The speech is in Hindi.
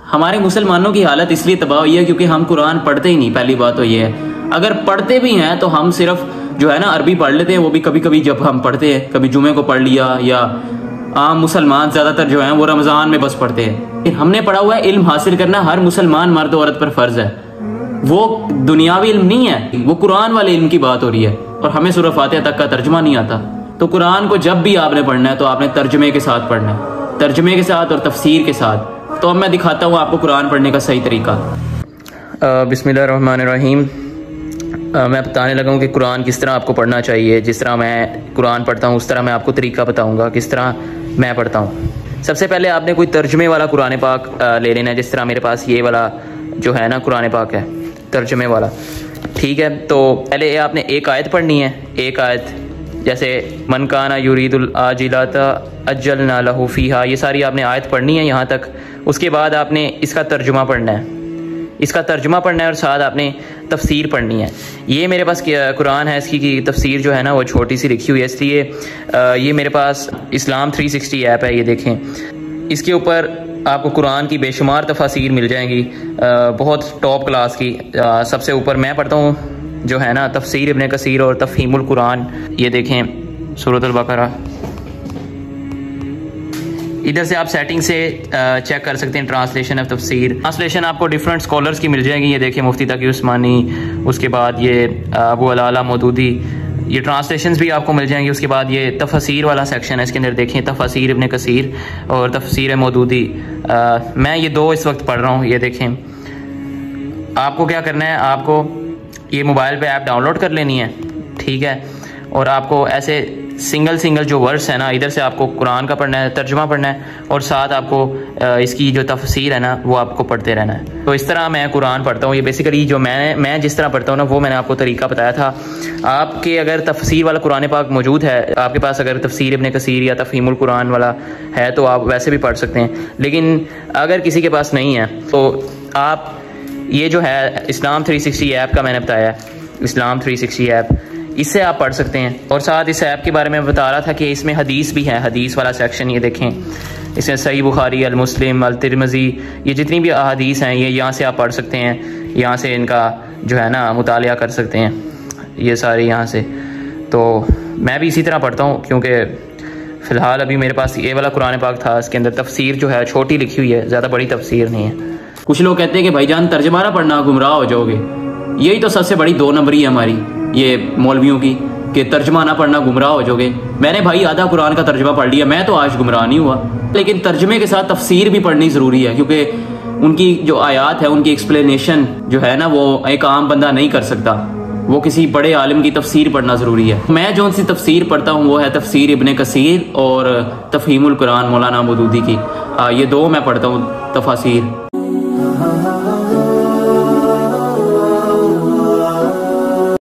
हमारे मुसलमानों की हालत इसलिए तबाह हुई है क्योंकि हम कुरान पढ़ते ही नहीं। पहली बात तो ये है, अगर पढ़ते भी हैं तो हम सिर्फ जो है ना अरबी पढ़ लेते हैं, वो भी कभी कभी जब हम पढ़ते हैं, कभी जुमे को पढ़ लिया, या आम मुसलमान ज़्यादातर जो हैं वो रमज़ान में बस पढ़ते हैं। फिर हमने पढ़ा हुआ है इल्म हासिल करना हर मुसलमान मर्द औरत पर फ़र्ज़ है। वो दुनियावी इल्म नहीं है, वो कुरान वाले इल्म की बात हो रही है। और हमें सूरह फातिहा तक का तर्जुमा नहीं आता, तो कुरान को जब भी आपने पढ़ना है तो आपने तर्जुमे के साथ पढ़ना है, तर्जुमे के साथ और तफसीर के साथ। तो अब मैं दिखाता हूँ आपको कुरान पढ़ने का सही तरीका। बिस्मिल्लाहिर्रहमानिर्रहीम। मैं बताने लगा हूँ कि कुरान किस तरह आपको पढ़ना चाहिए। जिस तरह मैं कुरान पढ़ता हूँ उस तरह मैं आपको तरीका बताऊँगा किस तरह मैं पढ़ता हूँ। सबसे पहले आपने कोई तर्जुमे वाला कुरान पाक ले लेना है। जिस तरह मेरे पास ये वाला जो है ना कुरान पाक है तर्जुमे वाला, ठीक है। तो पहले आपने एक आयत पढ़नी है, एक आयत, जैसे मन काना युरीदुल आजिलता अज्जलना लहू फीहा, ये सारी आपने आयत पढ़नी है यहाँ तक। उसके बाद आपने इसका तर्जुमा पढ़ना है, इसका तर्जुमा पढ़ना है और साथ आपने तफसीर पढ़नी है। ये मेरे पास कुरान है, इसकी की तफसीर जो है ना वो छोटी सी लिखी हुई है, इसलिए ये मेरे पास इस्लाम 360 ऐप है, ये देखें। इसके ऊपर आपको कुरान की बेशुमार तफसीर मिल जाएंगी, बहुत टॉप क्लास की। सबसे ऊपर मैं पढ़ता हूँ जो है ना तफसीर इब्न कसीर और तफहीमुल कुरान, ये देखें सूरत अल-बकरा। इधर से आप सेटिंग से चेक कर सकते हैं ट्रांसलेशन ऑफ तफसीर। ट्रांसलेशन आपको डिफरेंट स्कॉलर्स की मिल जाएगी, ये देखिए मुफ्ती तकी उस्मानी, उसके बाद ये अबू अल-आला मौदूदी, ये ट्रांसलेशंस भी आपको मिल जाएंगी। उसके बाद ये तफसीर वाला सेक्शन है, इसके अंदर देखें तफसीर इब्न कसीर और तफसीर मौदूदी। मैं ये दो इस वक्त पढ़ रहा हूँ, ये देखें। आपको क्या करना है, आपको ये मोबाइल पे ऐप डाउनलोड कर लेनी है, ठीक है। और आपको ऐसे सिंगल सिंगल जो वर्ड्स है ना, इधर से आपको कुरान का पढ़ना है, तर्जुमा पढ़ना है, और साथ आपको इसकी जो तफसीर है ना वो आपको पढ़ते रहना है। तो इस तरह मैं कुरान पढ़ता हूँ। ये बेसिकली जो मैं जिस तरह पढ़ता हूँ ना वो मैंने आपको तरीका बताया था। आपके अगर तफसीर वाला कुरान पाक मौजूद है आपके पास, अगर तफसीर इब्न कसीर या तफहीमुल कुरान वाला है तो आप वैसे भी पढ़ सकते हैं। लेकिन अगर किसी के पास नहीं है तो आप ये जो है इस्लाम 360 ऐप का मैंने बताया, इस्लाम 360 ऐप, इससे आप पढ़ सकते हैं। और साथ इस ऐप के बारे में बता रहा था कि इसमें हदीस भी है, हदीस वाला सेक्शन, ये देखें। इसमें सही बुखारी, अल मुस्लिम, अल तिरमिज़ी, ये जितनी भी अहादीस हैं ये यहाँ से आप पढ़ सकते हैं। यहाँ से इनका जो है ना मुतालिया कर सकते हैं, ये सारे यहाँ से। तो मैं भी इसी तरह पढ़ता हूँ क्योंकि फ़िलहाल अभी मेरे पास ये वाला कुरान पाक था, इसके अंदर तफसीर जो है छोटी लिखी हुई है, ज़्यादा बड़ी तफसीर नहीं है। कुछ लोग कहते हैं कि भाईजान तर्जुमा ना पढ़ना, गुमराह हो जाओगे। यही तो सबसे बड़ी 2 नंबरी है हमारी ये मौलवियों की, कि तर्जुमा ना पढ़ना गुमराह हो जाओगे। मैंने भाई आधा कुरान का तर्जुमा पढ़ लिया, मैं तो आज गुमराह नहीं हुआ। लेकिन तर्जुमे के साथ तफसीर भी पढ़नी ज़रूरी है, क्योंकि उनकी जो आयात है उनकी एक्सप्लेनेशन जो है ना वो एक आम बंदा नहीं कर सकता, वो किसी बड़े आलिम की तफसीर पढ़ना ज़रूरी है। मैं जो सी तफसीर पढ़ता हूँ वो है तफसीर इब्न कसीर और तफहीमुल कुरान मौलाना मौदूदी की। ये 2 मैं पढ़ता हूँ तफसीर।